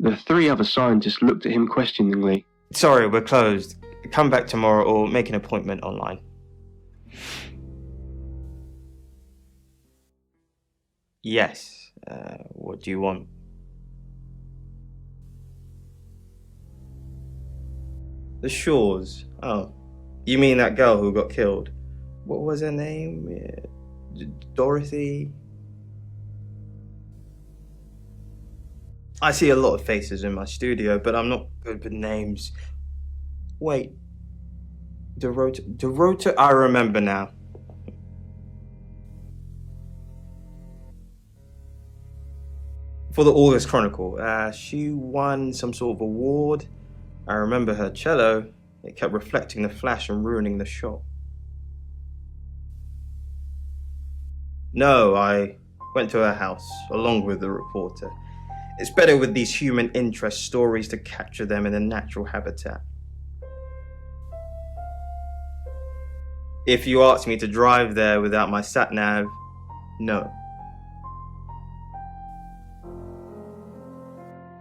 The three other scientists looked at him questioningly. Sorry, we're closed. Come back tomorrow or make an appointment online. Yes. What do you want? The Shores. Oh. You mean that girl who got killed? What was her name? Dorothy? I see a lot of faces in my studio, but I'm not good with names. Wait. Dorota? I remember now. For the August Chronicle, she won some sort of award. I remember her cello. It kept reflecting the flash and ruining the shot. No, I went to her house, along with the reporter. It's better with these human interest stories to capture them in a natural habitat. If you ask me to drive there without my sat-nav, no.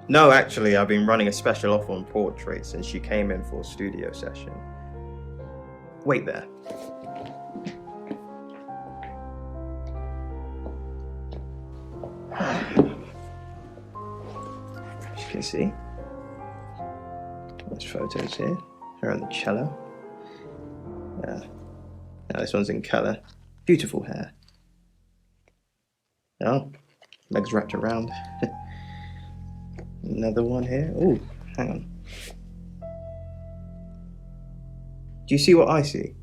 No, actually, I've been running a special offer on portraits since she came in for a studio session. Wait there. As you can see, there's photos here. Her on the cello. Now this one's in colour. Beautiful hair. Oh, legs wrapped around. Another one here. Oh, hang on. Do you see what I see?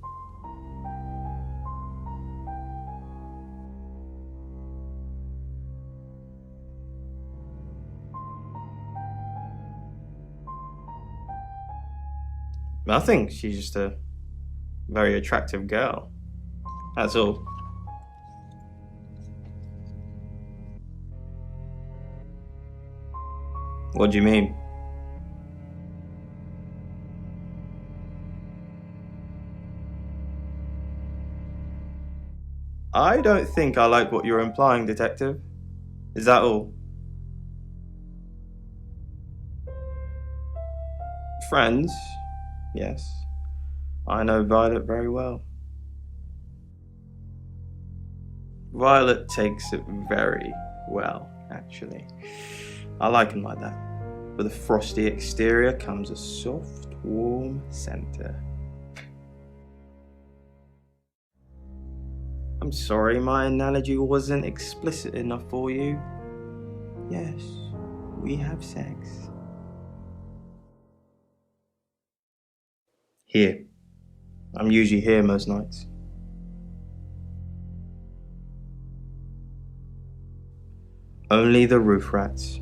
Nothing. She's just a very attractive girl. That's all. What do you mean? I don't think I like what you're implying, Detective. Is that all? Friends? Yes. I know Violet very well. Violet takes it very well, actually. I like him like that. With a frosty exterior comes a soft, warm center. I'm sorry my analogy wasn't explicit enough for you. Yes, we have sex. Here. I'm usually here most nights. Only the roof rats.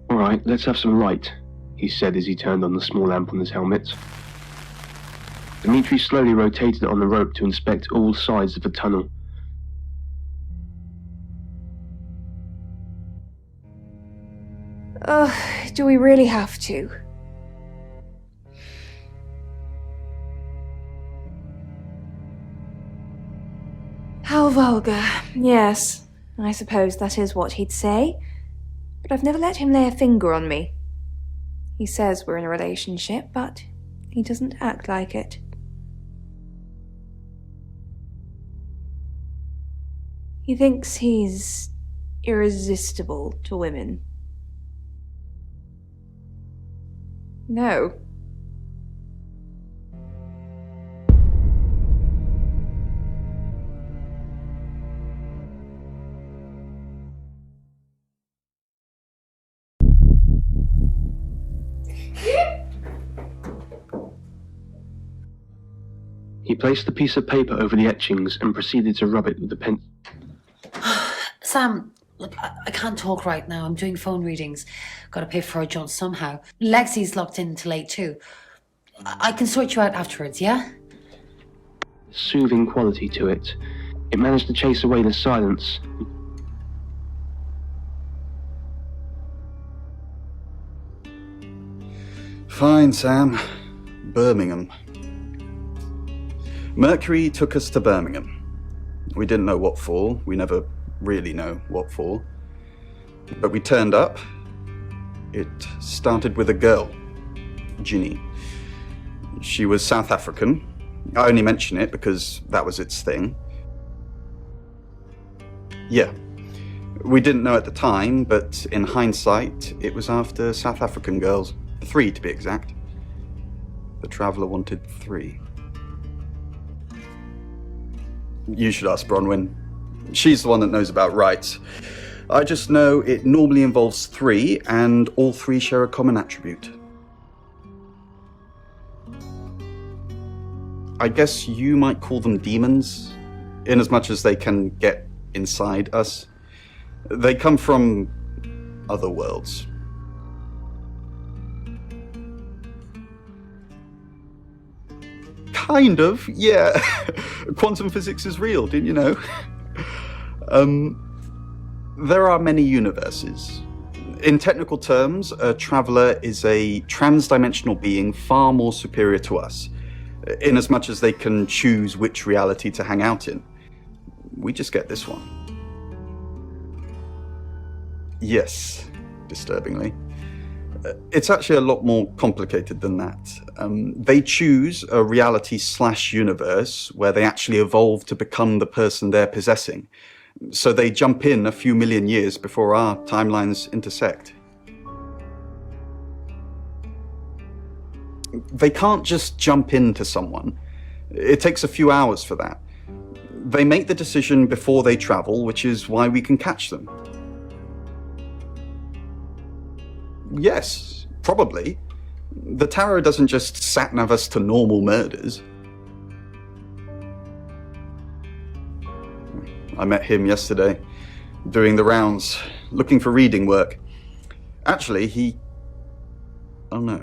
All right, let's have some light, he said as he turned on the small lamp on his helmet. Dimitri slowly rotated it on the rope to inspect all sides of the tunnel. Do we really have to? How vulgar. Yes, I suppose that is what he'd say. But I've never let him lay a finger on me. He says we're in a relationship, but he doesn't act like it. He thinks he's irresistible to women. No. He placed the piece of paper over the etchings and proceeded to rub it with the pen. Sam, look, I can't talk right now. I'm doing phone readings. Gotta pay for a job somehow. Lexi's locked in till 8 too. I can sort you out afterwards, yeah? Soothing quality to it. It managed to chase away the silence. Fine, Sam. Birmingham. Mercury took us to Birmingham. We didn't know what for. We never really know what for. But we turned up. It started with a girl, Ginny. She was South African. I only mention it because that was its thing. Yeah. We didn't know at the time, but in hindsight, it was after South African girls. 3 to be exact. The Traveller wanted 3. You should ask Bronwyn. She's the one that knows about rights. I just know it normally involves 3, and all 3 share a common attribute. I guess you might call them demons, in as much as they can get inside us. They come from other worlds. Kind of, yeah. Quantum physics is real, didn't you know? There are many universes. In technical terms, a traveller is a trans-dimensional being far more superior to us, in as much as they can choose which reality to hang out in. We just get this one. Yes, disturbingly. It's actually a lot more complicated than that. They choose a reality/universe where they actually evolve to become the person they're possessing. So they jump in a few million years before our timelines intersect. They can't just jump into someone. It takes a few hours for that. They make the decision before they travel, which is why we can catch them. Yes, probably. The tarot doesn't just sat-nav us to normal murders. I met him yesterday, doing the rounds, looking for reading work. Actually, oh no.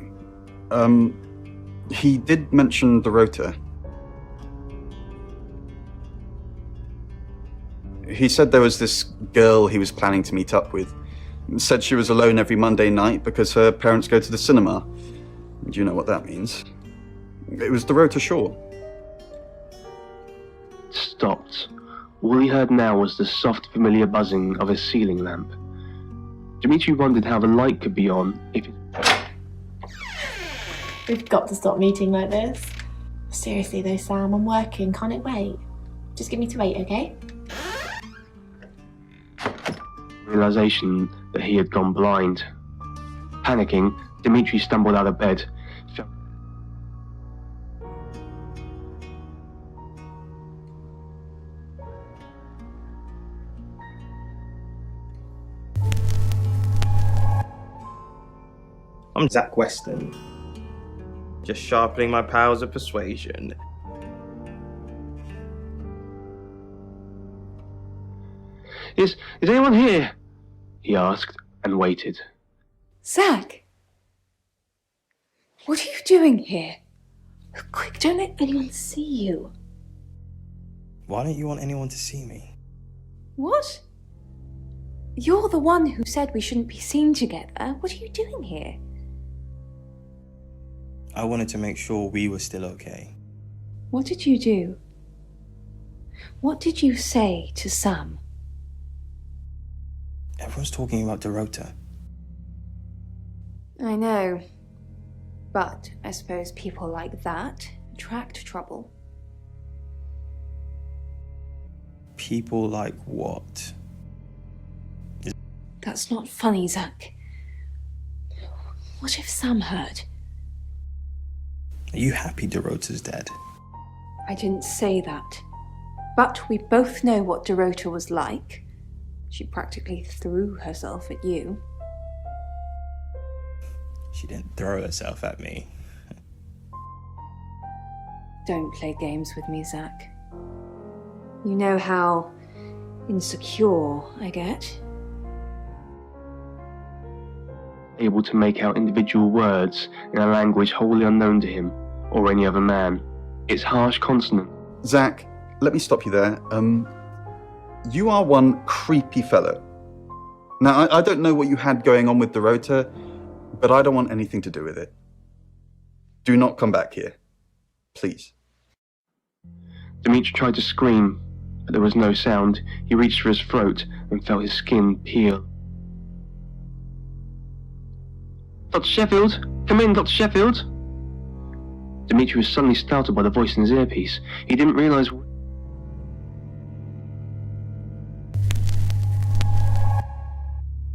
He did mention the rota. He said there was this girl he was planning to meet up with. Said she was alone every Monday night because her parents go to the cinema. Do you know what that means? It was the rota Shaw. Stopped. All he heard now was the soft, familiar buzzing of a ceiling lamp. Dimitri wondered how the light could be on if it... We've got to stop meeting like this. Seriously though, Sam, I'm working. Can't it wait? Just give me to 8, okay? Realization that he had gone blind. Panicking, Dimitri stumbled out of bed. I'm Zach Weston, just sharpening my powers of persuasion. Is anyone here? He asked and waited. Zach! What are you doing here? Quick, don't let anyone see you. Why don't you want anyone to see me? What? You're the one who said we shouldn't be seen together. What are you doing here? I wanted to make sure we were still okay. What did you do? What did you say to Sam? Everyone's talking about Dorota. I know. But I suppose people like that attract trouble. People like what? That's not funny, Zach. What if Sam heard? Are you happy Dorota's dead? I didn't say that. But we both know what Dorota was like. She practically threw herself at you. She didn't throw herself at me. Don't play games with me, Zach. You know how insecure I get. Able to make out individual words in a language wholly unknown to him or any other man. Its harsh consonant. Zach, let me stop you there. You are one creepy fellow. Now, I don't know what you had going on with Dorota, but I don't want anything to do with it. Do not come back here. Please. Dimitri tried to scream, but there was no sound. He reached for his throat and felt his skin peel. Dr. Sheffield? Come in, Dr. Sheffield? Dimitri was suddenly startled by the voice in his earpiece. He didn't realize...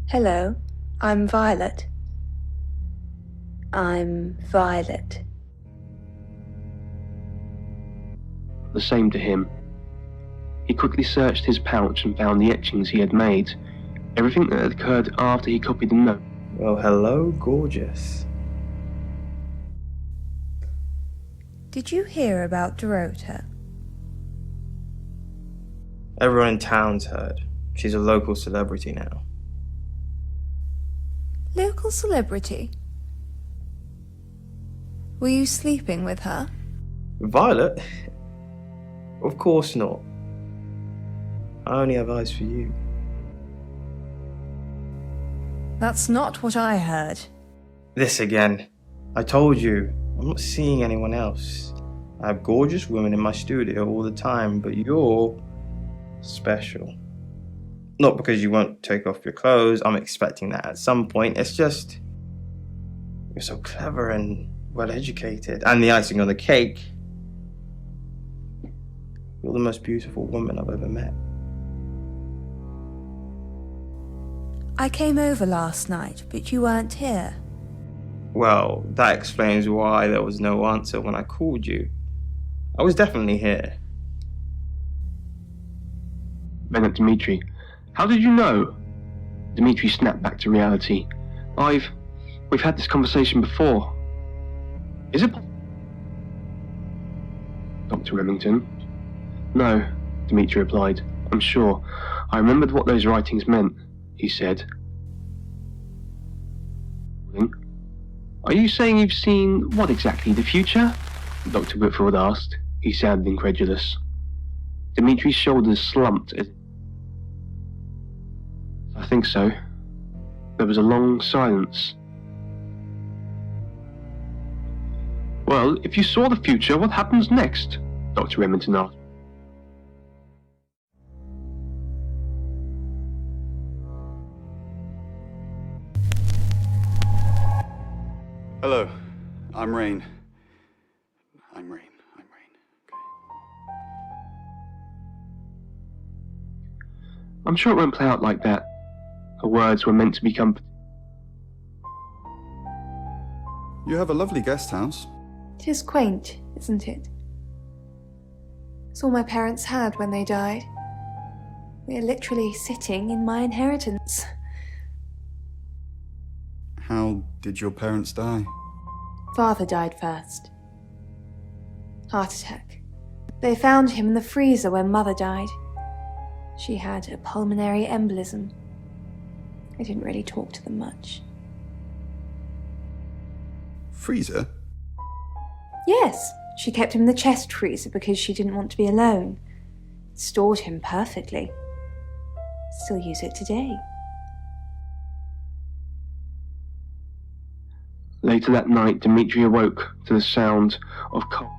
Hello, I'm Violet. I'm Violet. The same to him. He quickly searched his pouch and found the etchings he had made. Everything that had occurred after he copied the note. Well, hello, gorgeous. Did you hear about Dorota? Everyone in town's heard. She's a local celebrity now. Local celebrity? Were you sleeping with her? Violet? Of course not. I only have eyes for you. That's not what I heard. This again. I told you, I'm not seeing anyone else. I have gorgeous women in my studio all the time, but you're special. Not because you won't take off your clothes, I'm expecting that at some point. It's just, you're so clever and well educated. And the icing on the cake, you're the most beautiful woman I've ever met. I came over last night, but you weren't here. Well, that explains why there was no answer when I called you. I was definitely here. Then at Dimitri. How did you know? Dimitri snapped back to reality. We've had this conversation before. Is it Dr. Remington? No, Dimitri replied. I'm sure. I remembered what those writings meant, he said. Are you saying you've seen what exactly? The future? Dr. Whitfield asked. He sounded incredulous. Dimitri's shoulders slumped. I think so. There was a long silence. Well, if you saw the future, what happens next? Dr. Remington asked. Hello, I'm Rain. I'm Rain. Okay. I'm sure it won't play out like that. Her words were meant to become... You have a lovely guest house. It is quaint, isn't it? It's all my parents had when they died. We are literally sitting in my inheritance. How did your parents die? Father died first. Heart attack. They found him in the freezer when Mother died. She had a pulmonary embolism. I didn't really talk to them much. Freezer? Yes, she kept him in the chest freezer because she didn't want to be alone. It stored him perfectly. Still use it today. Later that night, Dimitri awoke to the sound of cold.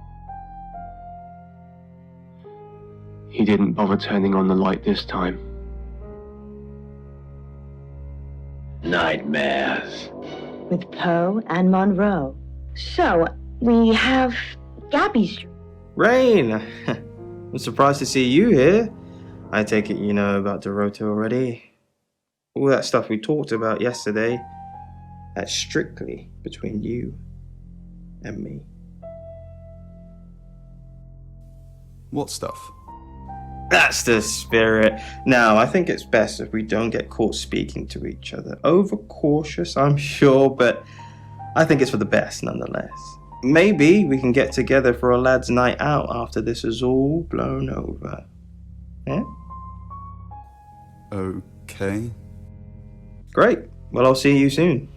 He didn't bother turning on the light this time. Nightmares. With Poe and Monroe. So, we have Gabby's... Rain! I'm surprised to see you here. I take it you know about Dorota already. All that stuff we talked about yesterday, that's strictly between you and me. What stuff? That's the spirit. Now, I think it's best if we don't get caught speaking to each other. Overcautious, I'm sure, but I think it's for the best nonetheless. Maybe we can get together for a lad's night out after this is all blown over. Yeah? Okay. Great. Well, I'll see you soon.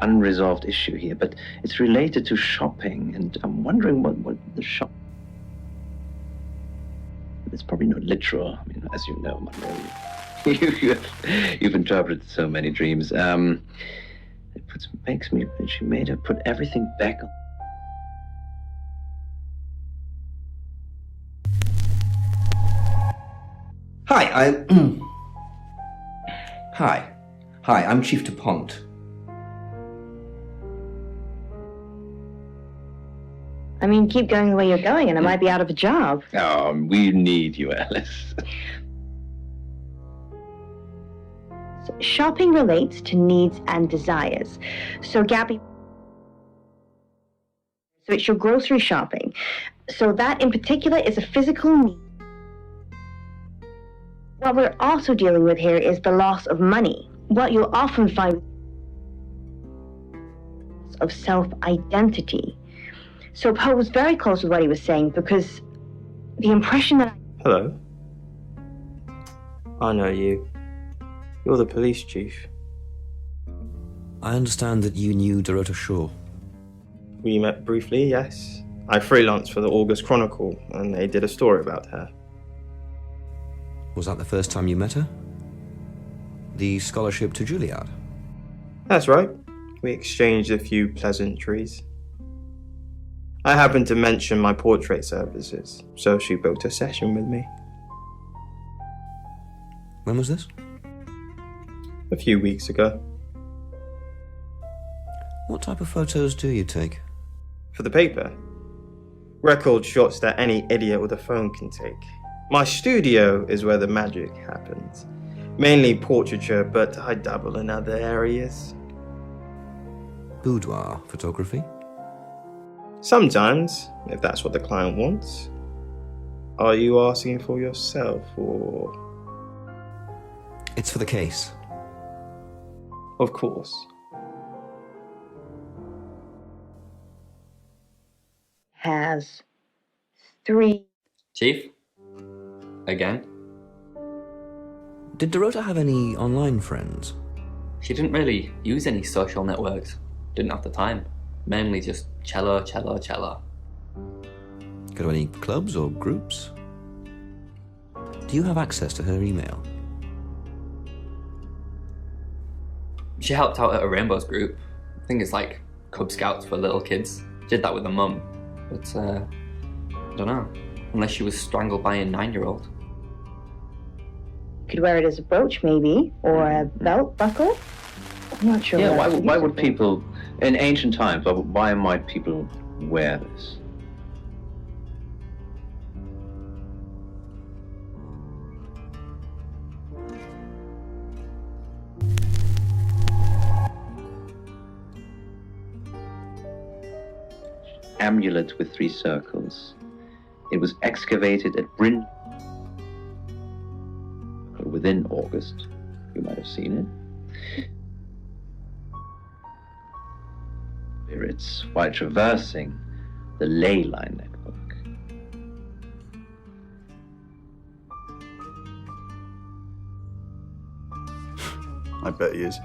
Unresolved issue here, but it's related to shopping, and I'm wondering what the shop... It's probably not literal. I mean, as you know, Monroe, you've interpreted so many dreams. Makes me... She made her put everything back on... Hi, Hi, I'm Chief DuPont. I mean, keep going the way you're going and I might be out of a job. Oh, we need you, Alice. Shopping relates to needs and desires. So, Gabby, so it's your grocery shopping. So that in particular is a physical need. What we're also dealing with here is the loss of money. What you'll often find of self-identity. So Poe was very close with what he was saying because the impression that Hello. I know you. You're the police chief. I understand that you knew Dorota Shaw. We met briefly, yes. I freelanced for the August Chronicle, and they did a story about her. Was that the first time you met her? The scholarship to Juilliard? That's right. We exchanged a few pleasantries. I happened to mention my portrait services, so she booked a session with me. When was this? A few weeks ago. What type of photos do you take? For the paper. Record shots that any idiot with a phone can take. My studio is where the magic happens. Mainly portraiture, but I dabble in other areas. Boudoir photography? Sometimes, if that's what the client wants. Are you asking for yourself, or...? It's for the case. Of course. has 3... Chief? Again? Did Dorota have any online friends? She didn't really use any social networks. Didn't have the time. Mainly just cello. Go to any clubs or groups? Do you have access to her email? She helped out at a Rainbows group. I think it's like Cub Scouts for little kids. Did that with her mum. But, I don't know. Unless she was strangled by a 9-year-old. Could wear it as a brooch, maybe, or a belt buckle. I'm not sure. Yeah, why would people, in ancient times, why might people wear this? Amulet with 3 circles. It was excavated at Bryn within August. You might have seen it. Spirits while traversing the ley line network. I bet he is.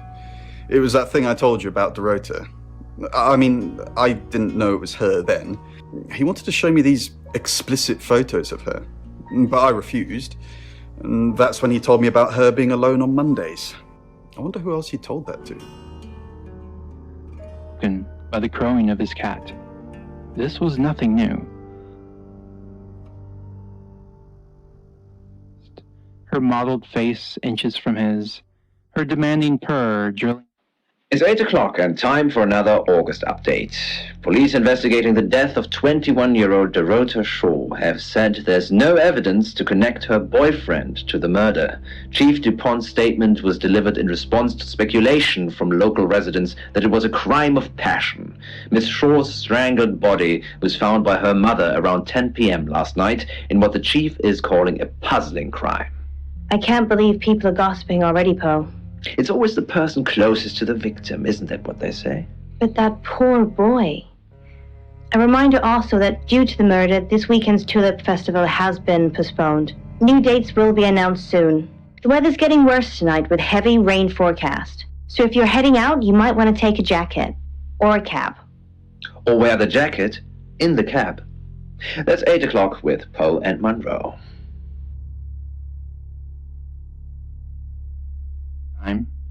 It was that thing I told you about Dorota. I mean, I didn't know it was her then. He wanted to show me these explicit photos of her, but I refused. And that's when he told me about her being alone on Mondays. I wonder who else he told that to. By the crowing of his cat. This was nothing new. Her mottled face inches from his, her demanding purr drilling. It's 8 o'clock and time for another August update. Police investigating the death of 21-year-old Dorota Shaw have said there's no evidence to connect her boyfriend to the murder. Chief DuPont's statement was delivered in response to speculation from local residents that it was a crime of passion. Miss Shaw's strangled body was found by her mother around 10 p.m. last night in what the chief is calling a puzzling crime. I can't believe people are gossiping already, Poe. It's always the person closest to the victim, isn't that what they say? But that poor boy. A reminder also that due to the murder, this weekend's Tulip Festival has been postponed. New dates will be announced soon. The weather's getting worse tonight with heavy rain forecast. So if you're heading out, you might want to take a jacket. Or a cab. Or wear the jacket in the cab. That's 8 o'clock with Poe and Monroe.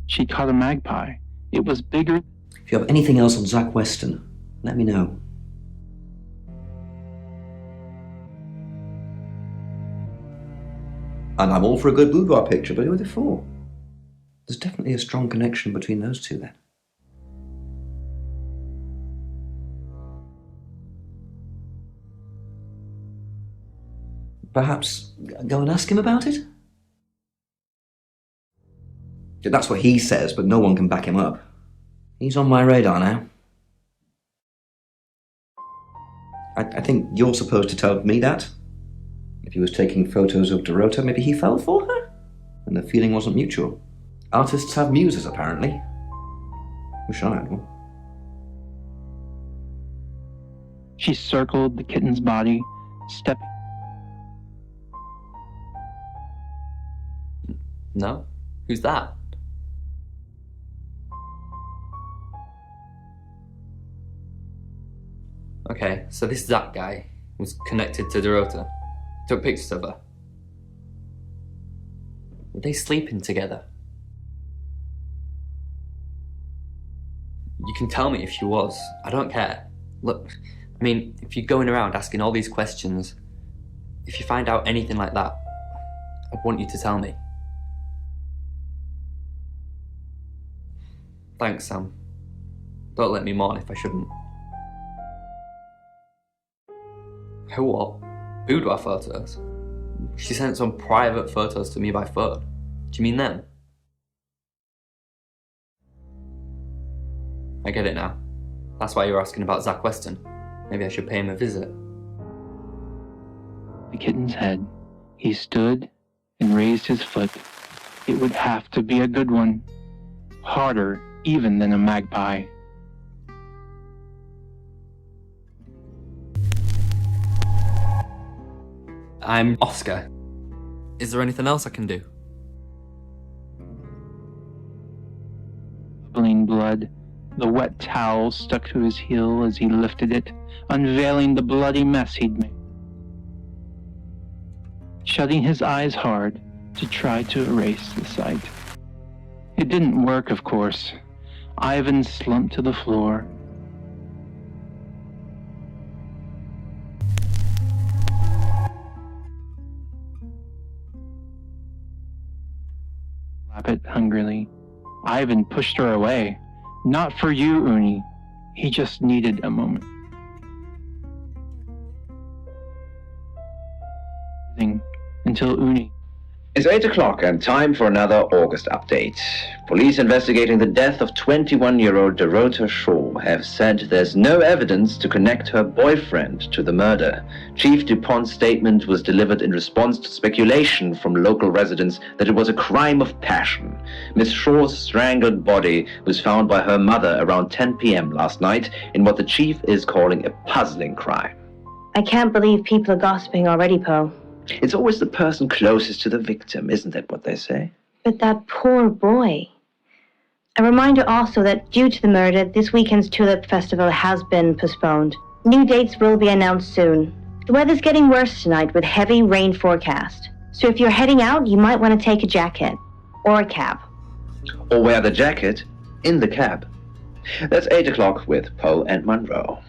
She caught a magpie. It was bigger. If you have anything else on Zach Weston, let me know. And I'm all for a good boudoir picture, but who are they for? There's definitely a strong connection between those two then. Perhaps go and ask him about it? That's what he says, but no one can back him up. He's on my radar now. I think you're supposed to tell me that. If he was taking photos of Dorota, maybe he fell for her? And the feeling wasn't mutual. Artists have muses, apparently. Wish I had one. She circled the kitten's body, stepping. No? Who's that? Okay, so this Zach guy was connected to Dorota. Took pictures of her. Were they sleeping together? You can tell me if she was. I don't care. Look, I mean, if you're going around asking all these questions, if you find out anything like that, I'd want you to tell me. Thanks, Sam. Don't let me mourn if I shouldn't. Who what? Boudoir photos? She sent some private photos to me by phone. Do you mean them? I get it now. That's why you're asking about Zach Weston. Maybe I should pay him a visit. The kitten's head. He stood and raised his foot. It would have to be a good one. Harder even than a magpie. I'm Oscar. Is there anything else I can do? Bubbling blood, the wet towel stuck to his heel as he lifted it, unveiling the bloody mess he'd made. Shutting his eyes hard to try to erase the sight. It didn't work, of course. Ivan slumped to the floor. Lap it hungrily. Ivan pushed her away. Not for you, Uni. He just needed a moment. Until Uni. It's 8 o'clock and time for another August update. Police investigating the death of 21-year-old Dorota Shaw have said there's no evidence to connect her boyfriend to the murder. Chief DuPont's statement was delivered in response to speculation from local residents that it was a crime of passion. Miss Shaw's strangled body was found by her mother around 10 p.m. last night in what the chief is calling a puzzling crime. I can't believe people are gossiping already, Poe. It's always the person closest to the victim, isn't that what they say? But that poor boy. A reminder also that due to the murder, this weekend's Tulip Festival has been postponed. New dates will be announced soon. The weather's getting worse tonight with heavy rain forecast. So if you're heading out, you might want to take a jacket. Or a cab. Or wear the jacket in the cab. That's 8 o'clock with Poe and Monroe.